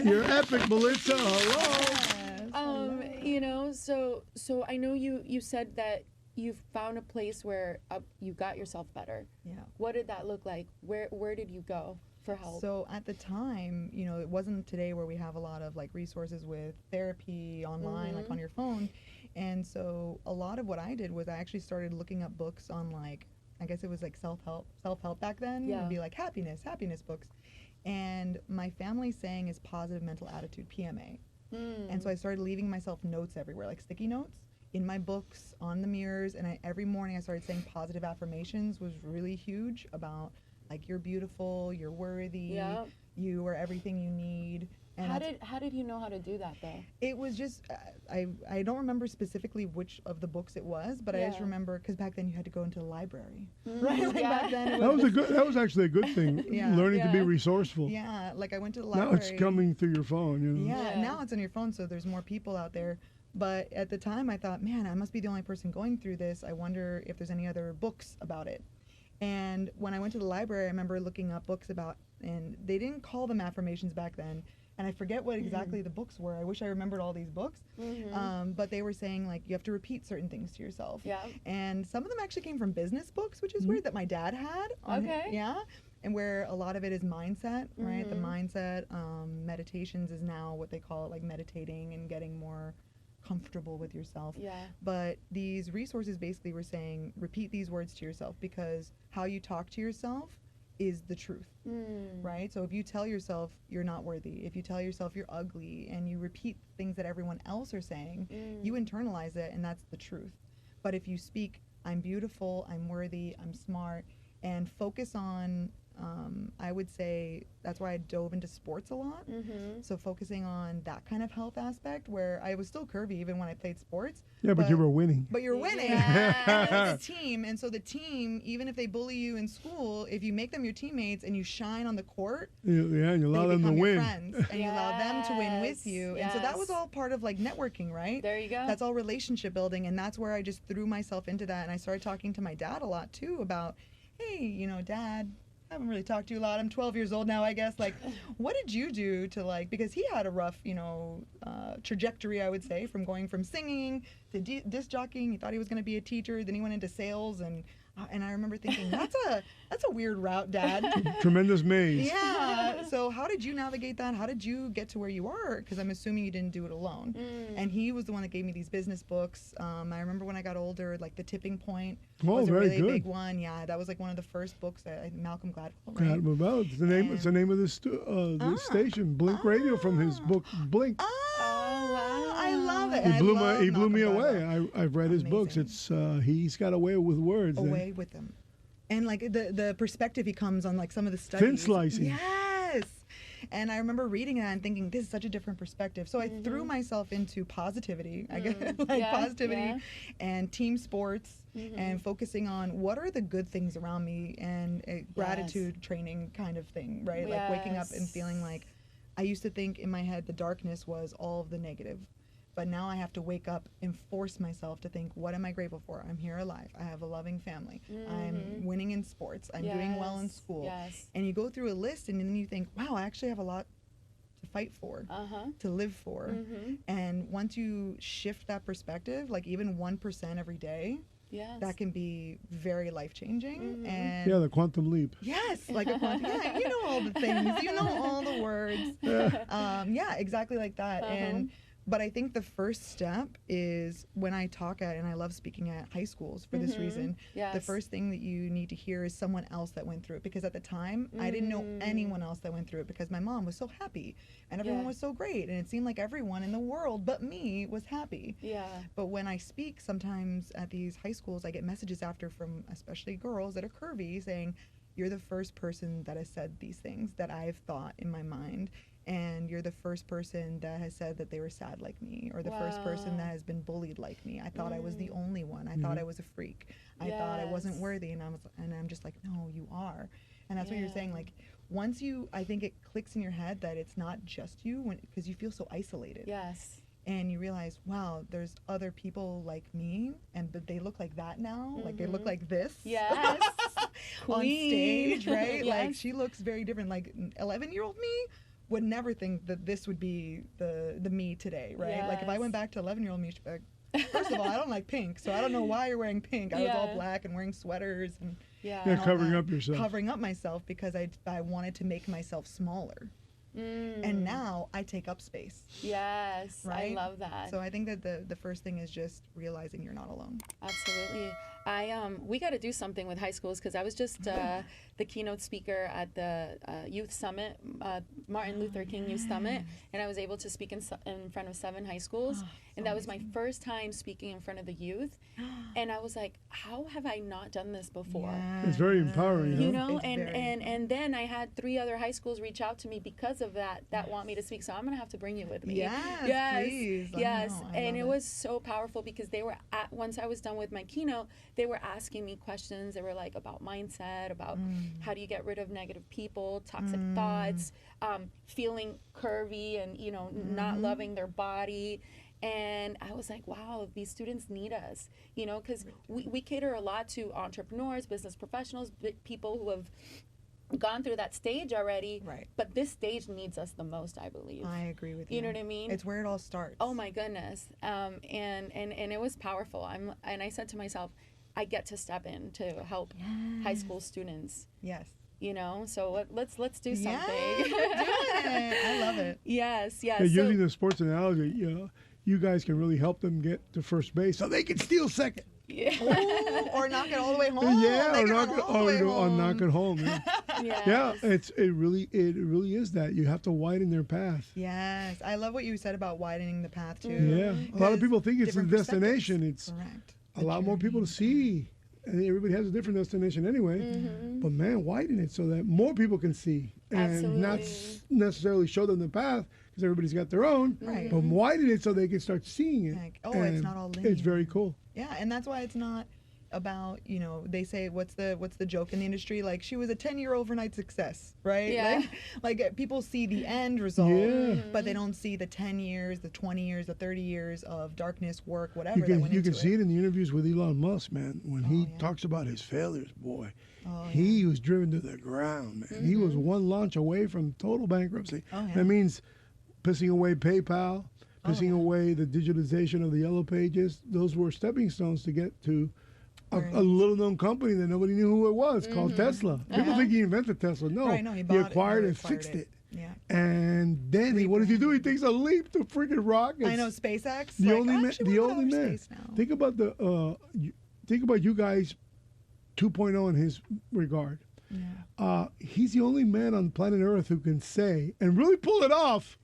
You're epic, Melissa. Hello. Yes, so I know you said that you found a place where you got yourself better. Yeah. What did that look like? Where did you go for help? So at the time, it wasn't today where we have a lot of like resources with therapy online, like on your phone. And so a lot of what I did was I actually started looking up books on like, I guess it was like self-help back then. Yeah. It would be like happiness books. And my family saying is positive mental attitude, PMA. And so I started leaving myself notes everywhere, like sticky notes in my books, on the mirrors. And every morning I started saying positive affirmations was really huge about like, you're beautiful, you're worthy, you are everything you need. And how did you know how to do that though? It was just, I don't remember specifically which of the books it was, but I just remember, because back then you had to go into the library, right? Like back then it was That was actually a good thing. Learning to be resourceful. Yeah, like I went to the library. Now it's coming through your phone, Yeah, now it's on your phone, so there's more people out there. But at the time I thought, man, I must be the only person going through this. I wonder if there's any other books about it. And when I went to the library, I remember looking up books about, and they didn't call them affirmations back then. And I forget what exactly the books were. I wish I remembered all these books. But they were saying, like, you have to repeat certain things to yourself. Yeah. And some of them actually came from business books, which is weird, that my dad had. And where a lot of it is mindset, right? The mindset, meditations is now what they call it, like meditating and getting more comfortable with yourself. Yeah. But these resources basically were saying, repeat these words to yourself, because how you talk to yourself is the truth, right? So if you tell yourself you're not worthy, if you tell yourself you're ugly, and you repeat things that everyone else are saying, you internalize it, and that's the truth. But if you speak, I'm beautiful, I'm worthy, I'm smart, and focus on, I would say that's why I dove into sports a lot. So focusing on that kind of health aspect, where I was still curvy even when I played sports. Yeah, but you were winning. But you're winning. And it's a team. And so the team, even if they bully you in school, if you make them your teammates and you shine on the court, and you allow them to become your win. friends, and you allow them to win with you. And so that was all part of like networking, right? There you go. That's all relationship building. And that's where I just threw myself into that. And I started talking to my dad a lot too about, hey, Dad, I haven't really talked to you a lot. I'm 12 years old now, I guess. Like, what did you do to like, because he had a rough, trajectory, I would say, from going from singing to disc jockeying. He thought he was going to be a teacher. Then he went into sales, and I remember thinking, that's a weird route, Dad. Tremendous maze. Yeah. So how did you navigate that? How did you get to where you were? Because I'm assuming you didn't do it alone. And he was the one that gave me these business books. I remember when I got older, like The Tipping Point was a really big one. Yeah, that was like one of the first books that Malcolm Gladwell. Right? Well, it's the name of this station, Blink Radio, from his book Blink. Wow. I love it. He blew me away. I've read his books. It's he's got a way with words. Away with them. And like the perspective he comes on like some of the studies. Thin slicing. Yes. And I remember reading that and thinking, this is such a different perspective. So I threw myself into positivity, I guess, like positivity and team sports and focusing on what are the good things around me and gratitude training kind of thing, right? Like waking up and feeling like, I used to think in my head the darkness was all of the negative. But now I have to wake up and force myself to think, what am I grateful for? I'm here alive. I have a loving family. I'm winning in sports. I'm doing well in school. And you go through a list and then you think, wow, I actually have a lot to fight for, to live for. And once you shift that perspective, like even 1% every day, that can be very life-changing. And the quantum leap. Yes, like a quantum. Yeah, you know all the things. You know all the words. Yeah, exactly like that. But I think the first step is when I talk at, and I love speaking at high schools for this reason, the first thing that you need to hear is someone else that went through it. Because at the time, I didn't know anyone else that went through it because my mom was so happy and everyone was so great. And it seemed like everyone in the world but me was happy. But when I speak sometimes at these high schools, I get messages after from especially girls that are curvy saying, you're the first person that has said these things that I've thought in my mind. And you're the first person that has said that they were sad like me, or the first person that has been bullied like me. I thought I was the only one. I thought I was a freak. I thought I wasn't worthy, and I'm just like, no, you are. And that's what you're saying. Like, once I think it clicks in your head that it's not just you, because you feel so isolated. And you realize, wow, there's other people like me, but they look like that now. Like they look like this. On stage, right? Like she looks very different. Like 11-year-old me would never think that this would be the me today, right? Like if I went back to 11-year-old me, she'd be like, first of all, I don't like pink, so I don't know why you're wearing pink. I was all black and wearing sweaters and covering up yourself. Covering up myself because I wanted to make myself smaller. And now I take up space. Right? I love that. So I think that the first thing is just realizing you're not alone. Absolutely. We got to do something with high schools because I was just the keynote speaker at the Youth Summit, Martin Luther King Youth Summit, and I was able to speak in front of 7 high schools, and that was my first time speaking in front of the youth, and I was like, how have I not done this before? It's very empowering, you know. And then I had 3 other high schools reach out to me because of that want me to speak. So I'm gonna have to bring you with me. Please. And it was so powerful because they were once I was done with my keynote, they were asking me questions. They were like about mindset, about how do you get rid of negative people, toxic thoughts, feeling curvy and not loving their body. And I was like, wow, these students need us, because we cater a lot to entrepreneurs, business professionals, people who have gone through that stage already. Right. But this stage needs us the most, I believe. I agree with you. You know what I mean? It's where it all starts. Oh my goodness. And it was powerful. And I said to myself, I get to step in to help high school students. So let's do something. We're doing it. I love it. Yes. Using the sports analogy, you guys can really help them get to first base so they can steal second. Or knock it all the way home. Or knock it home. It really is that you have to widen their path. Yes, I love what you said about widening the path too. A lot of people think it's the destination. It's correct. A lot more people to see. And everybody has a different destination anyway. But man, widen it so that more people can see and not necessarily show them the path because everybody's got their own. But widen it so they can start seeing it. It's not all linear. It's very cool. Yeah, and that's why it's not about, they say what's the joke in the industry, like she was a 10-year overnight success, right? Like people see the end result, but they don't see the 10 years, the 20 years, the 30 years of darkness, work, whatever. You can see it in the interviews with Elon Musk, man. When he talks about his failures, boy, he was driven to the ground, man. He was one launch away from total bankruptcy. That means pissing away PayPal, pissing away the digitalization of the Yellow Pages. Those were stepping stones to get to a little-known company that nobody knew who it was, called Tesla. People think he invented Tesla. No, he acquired and fixed it. And then what does he do? He takes a leap to freaking rockets. I know, SpaceX. The only man. Think about you guys 2.0 in his regard. He's the only man on planet Earth who can say and really pull it off.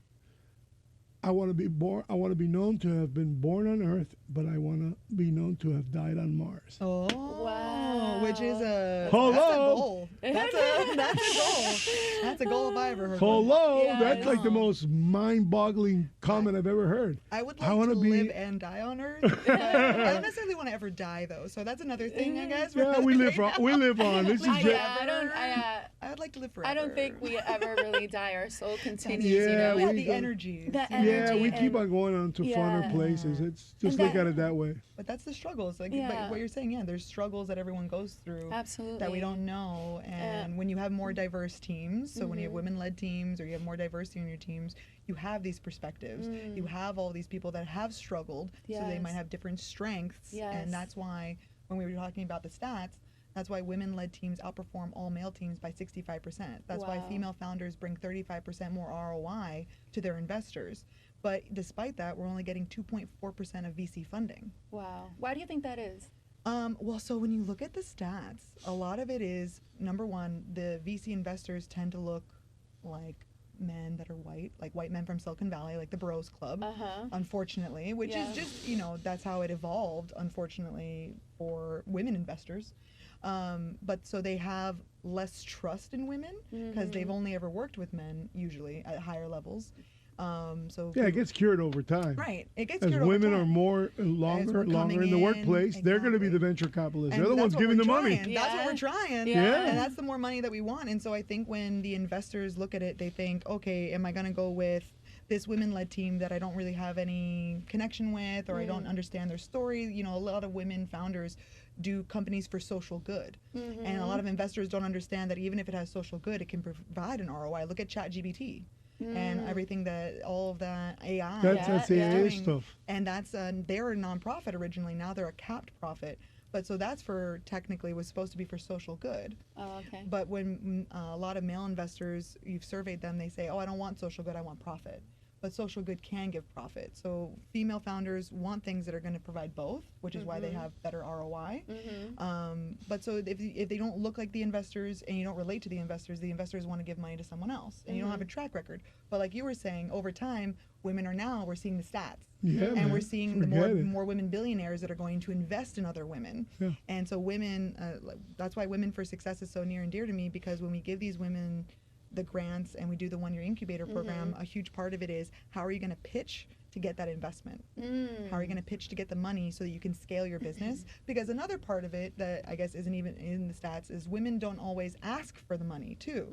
I want to be born. I want to be known to have been born on Earth, but I want to be known to have died on Mars. Oh, Wow. which is a Hello? that's a goal. That's a goal. That's a goal if I ever heard one. Hello, Yeah, that's like the no. most mind-boggling comment I've ever heard. I would I like wanna to be- live and die on Earth. But I don't necessarily want to ever die though, so that's another thing, I guess. Yeah, we live on. We live on. This is I- great. Yeah, I would like to live forever. I don't think we ever really die. Our soul continues. Yeah, you know, Yeah, we the go- energy. The Yeah, energy we keep and- on going on to funner Yeah. places. It's just And look that- at it that way. But that's the struggles. Like Yeah. but what you're saying, yeah, there's struggles that everyone goes through Absolutely. that we don't know. And when you have more diverse teams, so when you have Mhm. women-led teams or you have more diversity in your teams, you have these perspectives. You have all these people that have struggled, so they might Yes. have different strengths. Yes. And that's why when we were talking about the stats, that's why women-led teams outperform all male teams by 65%. That's why Wow. female founders bring 35% more ROI to their investors. But despite that, we're only getting 2.4% of VC funding. Wow. Why do you think that is? Well, so when you look at the stats, a lot of it is, number one, the VC investors tend to look like men that are white, like white men from Silicon Valley, like the Bros Club, unfortunately, which Yeah. is just, that's how it evolved, unfortunately, for women investors. But so they have less trust in women because they've only ever worked with men, usually at higher levels. So Yeah, it gets cured over time. right, it gets As cured over women time. are more longer coming in the in, workplace, they're going to be the exactly. venture capitalists. And They're the that's ones what giving we're the money. trying. That's what Yeah. we're trying. Yeah. And that's the more money that we want. And so I think when the investors look at it, they think, okay, am I going to go with this women-led team that I don't really have any connection with, or I don't understand their story? A lot of women founders do companies for social good. And a lot of investors don't understand that even if it has social good, it can provide an ROI. Look at ChatGPT. And everything that all of that AI That's Yeah, AI doing. stuff. And that's they're a nonprofit originally. Now they're a capped profit. But so that's for technically was supposed to be for social good. Oh, okay. But when a lot of male investors, you've surveyed them, they say, "Oh, I don't want social good. I want profit." But social good can give profit. So female founders want things that are going to provide both, which is why they have better ROI. But so if they don't look like the investors and you don't relate to the investors want to give money to someone else, and you don't have a track record. But like you were saying, over time, we're seeing the stats. Yeah, And man. we're seeing the Forget it. more women billionaires that are going to invest in other women. Yeah. And so women, that's why Women for Success is so near and dear to me, because when we give these women the grants and we do the one-year incubator program, a huge part of it is how are you going to pitch to get that investment? How are you going to pitch to get the money so that you can scale your business? Because another part of it that I guess isn't even in the stats is women don't always ask for the money too,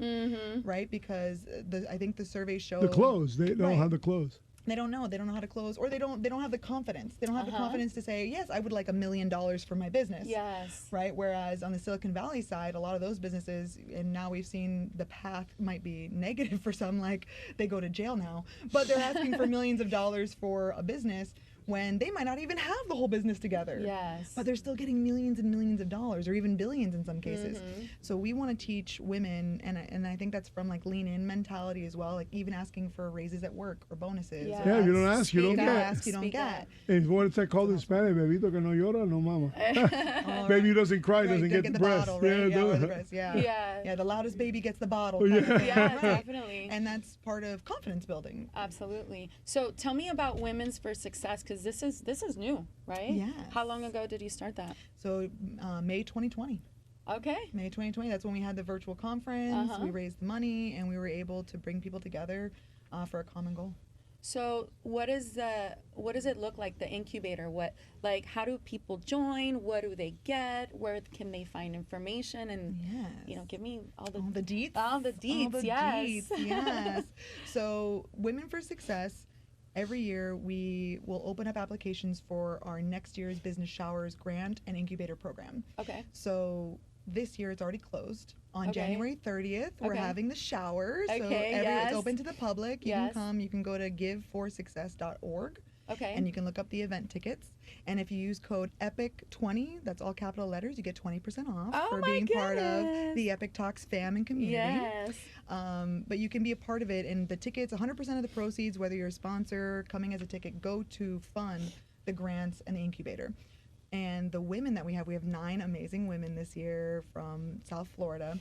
right? Because I think the surveys show The close. They don't Right. have the close. they don't know how to close, or they don't have the confidence. They don't have the confidence to say, yes, I would like $1 million for my business. Yes. Right. Whereas on the Silicon Valley side, a lot of those businesses, and now we've seen the path might be negative for some, like they go to jail now, but they're asking for millions of dollars for a business when they might not even have the whole business together. Yes. But they're still getting millions and millions of dollars, or even billions in some cases. So we want to teach women, and I think that's from like lean in mentality as well, like even asking for raises at work or bonuses. Yeah. or Yeah, if you don't ask, you don't Speak get. up, ask, you don't Speak get. up. And what is that called in Spanish? Bebito que no llora, no mama. All Baby who right. doesn't cry Right, doesn't don't get the breast. bottle, right? Yeah, or the no. breast, yeah. Yeah. Yeah, the loudest baby gets the bottle. Oh, kind of yeah. thing, Yeah, right? definitely. And that's part of confidence building. Absolutely. So tell me about Women's for Success, because this is new, right? Yes. How long ago did you start that? So May 2020. Okay. May 2020, that's when we had the virtual conference. We raised the money, and we were able to bring people together for a common goal. So what does it look like, the incubator? How do people join? What do they get? Where can they find information? And Yes. give me all the deets. All the deets, All the yes. deets, yes. So Women for Success, every year we will open up applications for our next year's Business Showers Grant and Incubator Program. Okay. So this year it's already closed. On Okay. January 30th, we're Okay. having the showers. So Okay, it's yes. open to the public. You Yes. can come. You can go to giveforsuccess.org. Okay. And you can look up the event tickets. And if you use code EPIC20, that's all capital letters, you get 20% off Oh for my being part of goodness. the Epic Talks fam and community. Yes. But you can be a part of it, and the tickets, 100% of the proceeds, whether you're a sponsor, coming as a ticket, go to fund the grants and the incubator. And the women that we have 9 amazing women this year from South Florida,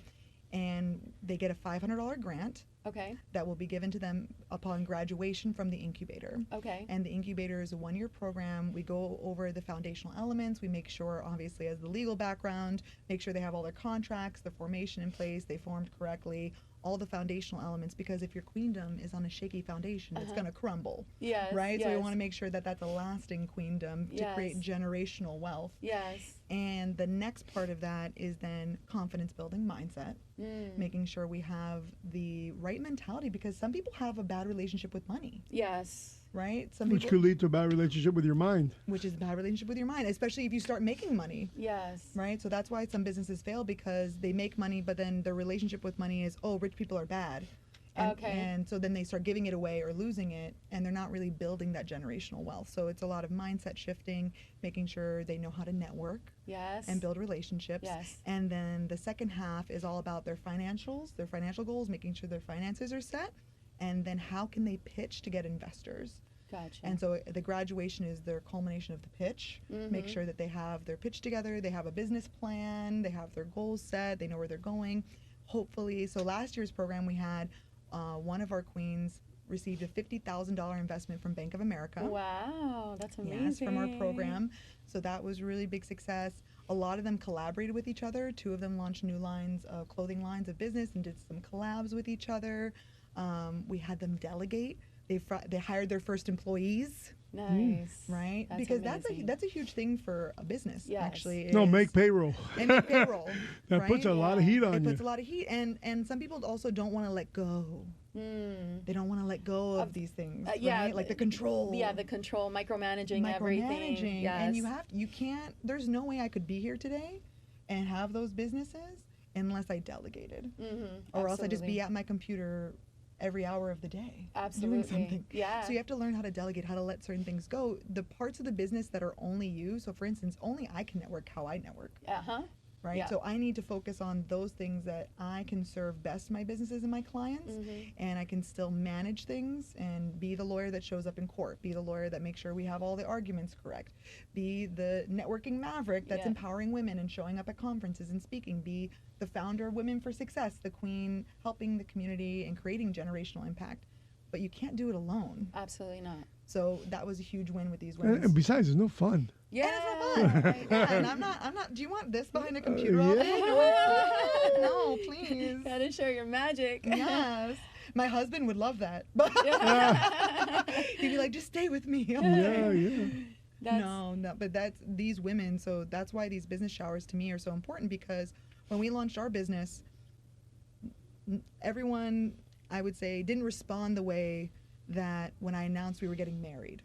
and they get a $500 grant, Okay. that will be given to them upon graduation from the incubator. Okay. And the incubator is a 1-year program. We go over the foundational elements. We make sure, obviously, as the legal background, make sure they have all their contracts, the formation in place, they formed correctly, all the foundational elements, because if your queendom is on a shaky foundation, it's going to crumble. Yes. Right? Yes. So we want to make sure that that's a lasting queendom to create generational wealth. Yes. And the next part of that is then confidence building mindset, making sure we have the right mentality, because some people have a bad relationship with money. Yes. Right? Some Which people, could lead to a bad relationship with your mind. which is a bad relationship with your mind, especially if you start making money. Yes. Right? So that's why some businesses fail, because they make money, but then their relationship with money is, oh, rich people are bad. And so then they start giving it away or losing it, and they're not really building that generational wealth. So it's a lot of mindset shifting, making sure they know how to network Yes. and build relationships. Yes. And then the second half is all about their financials, their financial goals, making sure their finances are set, and then how can they pitch to get investors. Gotcha. And so the graduation is their culmination of the pitch. Make sure that they have their pitch together, they have a business plan, they have their goals set, they know where they're going. Hopefully, so last year's program we had one of our queens received a $50,000 investment from Bank of America. Wow, that's amazing. Yes, from our program. So that was really big success. A lot of them collaborated with each other. 2 of them launched new lines, clothing lines of business, and did some collabs with each other. We had them delegate. They hired their first employees. Nice. Right? That's because amazing. that's a huge thing for a business. Yes. Actually, No, is- make payroll. and make payroll. That right? puts a lot of heat on It you. puts a lot of heat, and some people also don't want to let go. They don't want to let go of these things, yeah, right? Like the control. Yeah, the control, micromanaging everything. Yes. And you can't. There's no way I could be here today, and have those businesses unless I delegated, or else I just be at my computer every hour of the day Absolutely. doing something. Yeah. So you have to learn how to delegate, how to let certain things go. The parts of the business that are only you. So for instance, only I can network how I network. Right? Yeah. So I need to focus on those things that I can serve best my businesses and my clients, and I can still manage things and be the lawyer that shows up in court, be the lawyer that makes sure we have all the arguments correct, be the networking maverick that's empowering women and showing up at conferences and speaking, be the founder of Women for Success, the queen helping the community and creating generational impact. But you can't do it alone. Absolutely not. So that was a huge win with these women. And besides, it's no fun. Yeah. And it's not fun. Yeah, and I'm not. Do you want this behind a computer all day? No, please. Gotta show your magic. Yes. My husband would love that. But he'd be like, just stay with me. No, but that's these women. So that's why these business showers to me are so important, because when we launched our business, everyone, I would say, didn't respond the way that when I announced we were getting married.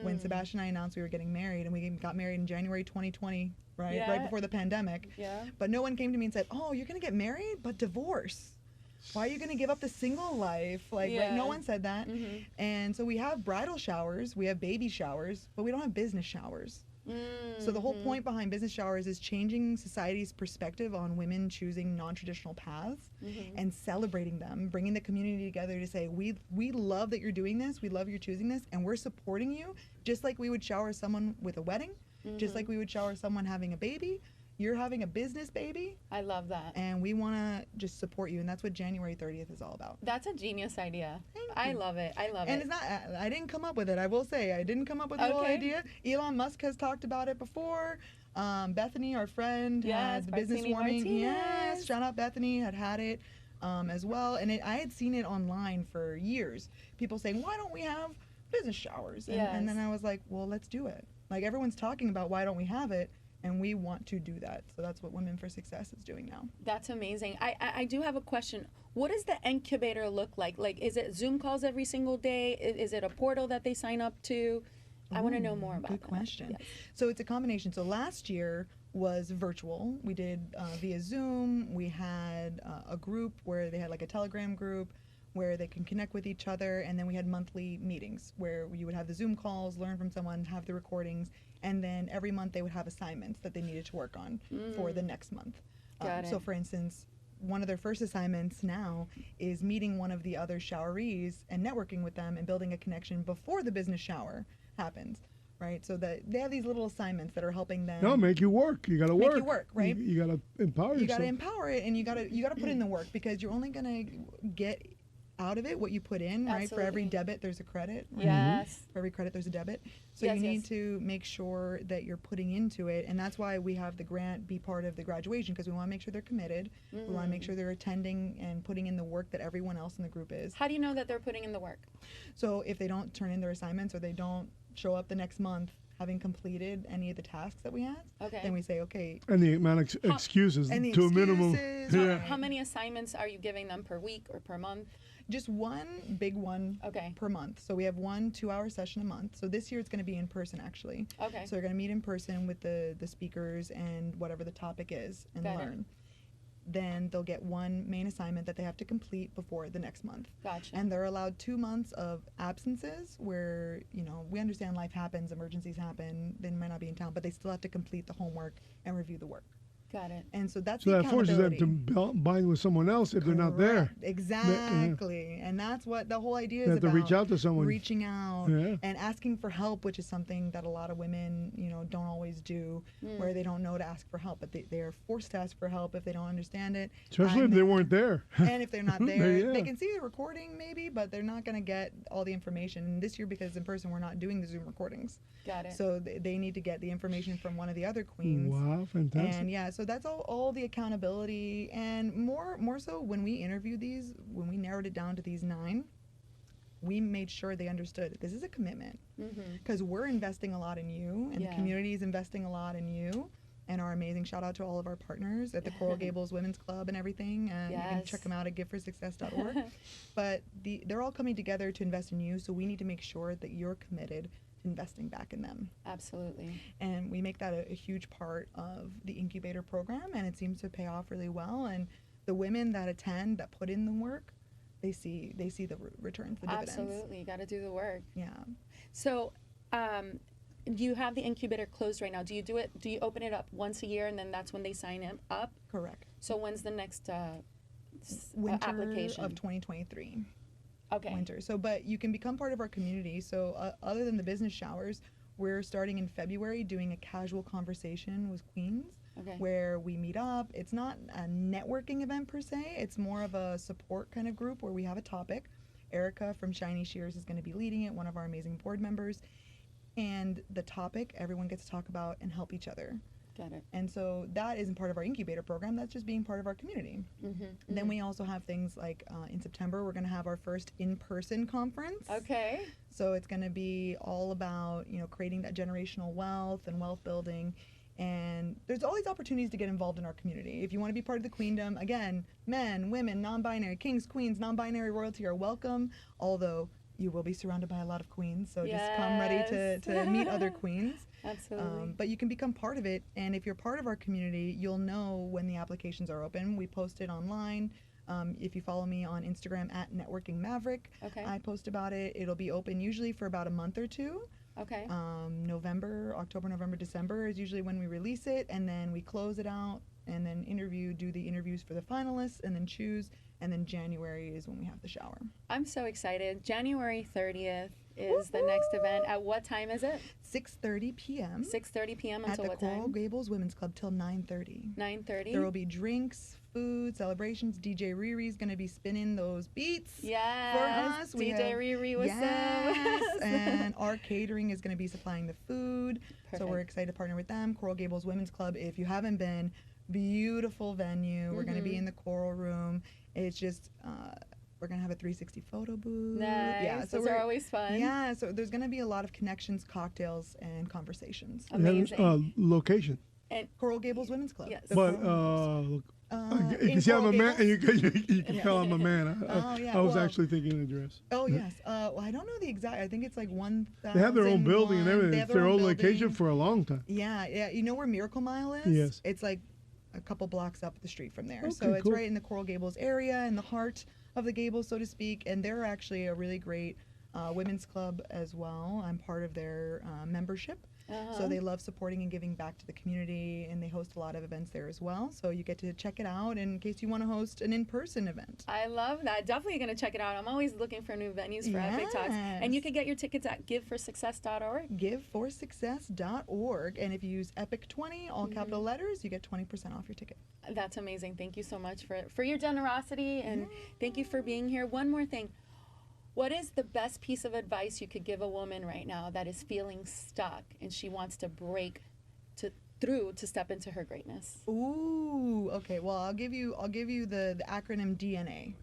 When Sebastian and I announced we were getting married, and we got married in January 2020, right? Yeah. Right before the pandemic. Yeah. But no one came to me and said, oh, you're going to get married, but divorce. Why are you going to give up the single life? Like, Yeah. no one said that. And so we have bridal showers, we have baby showers, but we don't have business showers. So the whole point behind business showers is changing society's perspective on women choosing non-traditional paths and celebrating them, bringing the community together to say, we love that you're doing this, we love you're choosing this, and we're supporting you, just like we would shower someone with a wedding, just like we would shower someone having a baby. You're having a business baby. I love that. And we want to just support you, and that's what January 30th is all about. That's a genius idea. Thank I you. love it. I love And it. it's not, I didn't come up with it. I will say, I didn't come up with the whole Okay. idea. Elon Musk has talked about it before. Bethany, our friend, Yes, had the business Bethany warming. Martinez. Yes, shout out Bethany, had it as well. And I had seen it online for years. People saying, why don't we have business showers? And then I was like, well, let's do it. Like, everyone's talking about why don't we have it, and we want to do that. So that's what Women for Success is doing now. That's amazing. I do have a question. What does the incubator look like? Like, is it Zoom calls every single day? Is it a portal that they sign up to? I want to know more about Good that. question. Yes. So it's a combination. So last year was virtual. We did via Zoom. We had a group where they had like a Telegram group where they can connect with each other, and then we had monthly meetings where you would have the Zoom calls, learn from someone, have the recordings, and then every month they would have assignments that they needed to work on for the next month. Got So it. for instance, one of their first assignments now is meeting one of the other showerees and networking with them and building a connection before the business shower happens, right? So that they have these little assignments that are helping them No, make you work. You got to work. Make you work, right? You got to empower you yourself. got to empower it, and you got to put in the work, because you're only going to get out of it what you put in, right? For every Absolutely. debit, there's a credit. Right? Yes. For every credit, there's a debit. So Yes, you need yes. to make sure that you're putting into it. And that's why we have the grant be part of the graduation, because we want to make sure they're committed. We want to make sure they're attending and putting in the work that everyone else in the group is. How do you know that they're putting in the work? So if they don't turn in their assignments or they don't show up the next month having completed any of the tasks that we had, Okay. then we say, okay, And the amount of excuses and the to a minimum. excuses, Yeah. right. How many assignments are you giving them per week or per month? just one big one Okay. per month. So we have 1 2-hour session a month. So this year it's going to be in person, actually. Okay. So they're going to meet in person with the speakers and whatever the topic is and Got it. learn. Then they'll get one main assignment that they have to complete before the next month. Gotcha. And they're allowed 2 months of absences where, we understand life happens, emergencies happen, they might not be in town, but they still have to complete the homework and review the work. Got it. And so that's So the that forces them accountability. to bind with someone else if they're not there. Correct. Exactly. And that's what the whole idea They is have to about. reach out to someone. Reaching out Yeah. and asking for help, which is something that a lot of women, don't always do, where they don't know to ask for help, but they are forced to ask for help if they don't understand it. Especially if they weren't there. And if they're not there, Yeah. they can see the recording maybe, but they're not going to get all the information. And this year, because in person, we're not doing the Zoom recordings. Got it. So they need to get the information from one of the other queens. Wow, fantastic. And yeah, so that's all the accountability, and more so when we interviewed these, when we narrowed it down to these 9, we made sure they understood this is a commitment, because we're investing a lot in you, and Yeah. the community is investing a lot in you. And our amazing shout out to all of our partners at the Coral Gables Women's Club and everything. And you can Yes. check them out at giveforsuccess.org. But they're all coming together to invest in you, so we need to make sure that you're committed to investing back in them. Absolutely. And we make that a huge part of the incubator program, and it seems to pay off really well. And the women that attend, that put in the work, they see the returns, the dividends. Absolutely. You got to do the work. Yeah. So, you have the incubator closed right now. Do you open it up once a year and then that's when they sign it up? Correct. So when's the next Winter application? of 2023. Okay. Winter. So, but you can become part of our community. So, other than the business showers, we're starting in February doing a casual conversation with queens. Okay. Where we meet up. It's not a networking event per se. It's more of a support kind of group where we have a topic. Erica from Shiny Shears is going to be leading it, one of our amazing board members. And the topic, everyone gets to talk about and help each other. Got it. And so that isn't part of our incubator program. That's just being part of our community. Then we also have things like in September, we're going to have our first in-person conference. Okay. So it's going to be all about, creating that generational wealth and wealth building. And there's all these opportunities to get involved in our community. If you want to be part of the queendom, again, men, women, non-binary, kings, queens, non-binary royalty are welcome, although you will be surrounded by a lot of queens. So just come ready to meet other queens. Absolutely. But you can become part of it. And if you're part of our community, you'll know when the applications are open. We post it online. If you follow me on Instagram at Networking Maverick, Okay. I post about it. It'll be open usually for about a month or 2. Okay. October, November, December is usually when we release it, and then we close it out and then do the interviews for the finalists and then choose, and then January is when we have the shower. I'm so excited. January 30th is the next event. At what time is it? 6:30 p.m. 6:30 p.m. at until the what Coral time? Gables Women's Club till 9:30. 9:30. There will be drinks, food, celebrations. DJ Riri's going to be spinning those beats Yes. for us. We DJ have- Riri was Yes, and our catering is going to be supplying the food. So we're Perfect. excited to partner with them. Coral Gables Women's Club, if you haven't been, beautiful venue. We're going to be in the Coral Room. It's just, we're going to have a 360 photo booth. Nice. Yeah, so Those are always fun. Yeah, so there's going to be a lot of connections, cocktails, and conversations. Amazing. Location. Coral Gables Women's Club. Yes. The But Coral Gables. you can see I'm a man, and you can Yeah. tell I'm a man. Oh, yeah, I was well- actually thinking an address. Oh yes. Well, I don't know the exact. I think it's like 1,000. They have their own building and everything. They It's have their own building. location for a long time. Yeah. You know where Miracle Mile is? Yes. It's like a couple blocks up the street from there. Okay, So it's cool. right in the Coral Gables area, in the heart of the Gables, so to speak. And they're actually a really great women's club as well. I'm part of their membership. So they love supporting and giving back to the community, and they host a lot of events there as well. So you get to check it out in case you want to host an in-person event. I love that. Definitely going to check it out. I'm always looking for new venues for Epic Talks. And you can get your tickets at giveforsuccess.org. Giveforsuccess.org. And if you use EPIC20, all capital letters, you get 20% off your ticket. That's amazing. Thank you so much for your generosity, and thank you for being here. One more thing. What is the best piece of advice you could give a woman right now that is feeling stuck and she wants to break through to step into her greatness? Ooh, okay. Well, I'll give you the acronym DNA.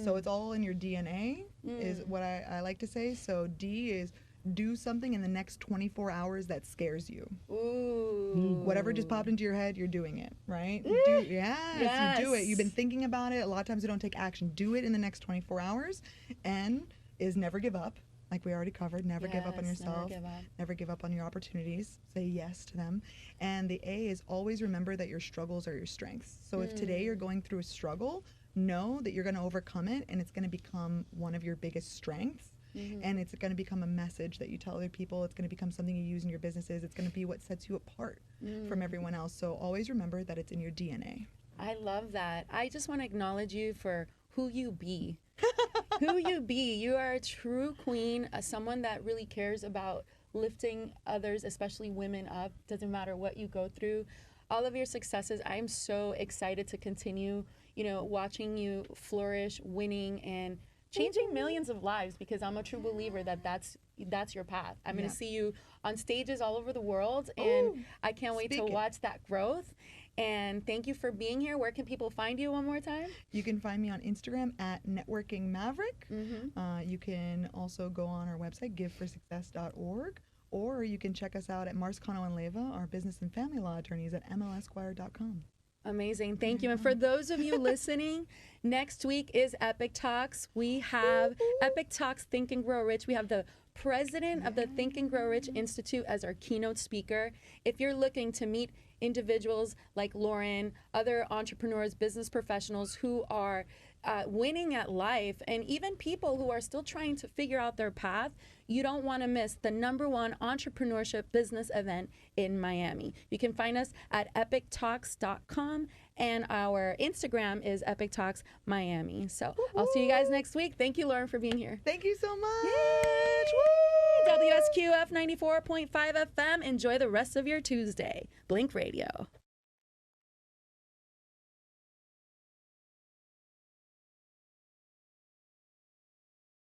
So it's all in your DNA is what I like to say. So D is do something in the next 24 hours that scares you. Ooh. Whatever just popped into your head, you're doing it, right? Yes. You do it. You've been thinking about it. A lot of times you don't take action. Do it in the next 24 hours. N is never give up. Like we already covered, never give up on yourself. Never give up on your opportunities. Say yes to them. And the A is always remember that your struggles are your strengths. So if today you're going through a struggle, know that you're going to overcome it, and it's going to become one of your biggest strengths. And it's going to become a message that you tell other people. It's going to become something you use in your businesses. It's going to be what sets you apart from everyone else. So always remember that it's in your DNA. I love that. I just want to acknowledge you for who you be. Who you be. You are a true queen, someone that really cares about lifting others, especially women, up. Doesn't matter what you go through. All of your successes, I am so excited to continue, watching you flourish, winning, and changing millions of lives, because I'm a true believer that that's your path. I'm going to see you on stages all over the world, and I can't wait to watch that growth. And thank you for being here. Where can people find you one more time? You can find me on Instagram at Networking Maverick. You can also go on our website, giveforsuccess.org, or you can check us out at Marscano and Leyva, our business and family law attorneys, at mlesquire.com. Amazing. Thank you. And for those of you listening, next week is Epic Talks. We have Epic Talks Think and Grow Rich. We have the president of the Think and Grow Rich Institute as our keynote speaker. If you're looking to meet individuals like Lauren, other entrepreneurs, business professionals who are winning at life, and even people who are still trying to figure out their path, you don't want to miss the #1 entrepreneurship business event in Miami. You can find us at epictalks.com, and our Instagram is Epic Talks Miami. So I'll see you guys next week. Thank you, Lauren, for being here. Thank you so much. WSQF 94.5 FM. Enjoy the rest of your Tuesday. Blink Radio.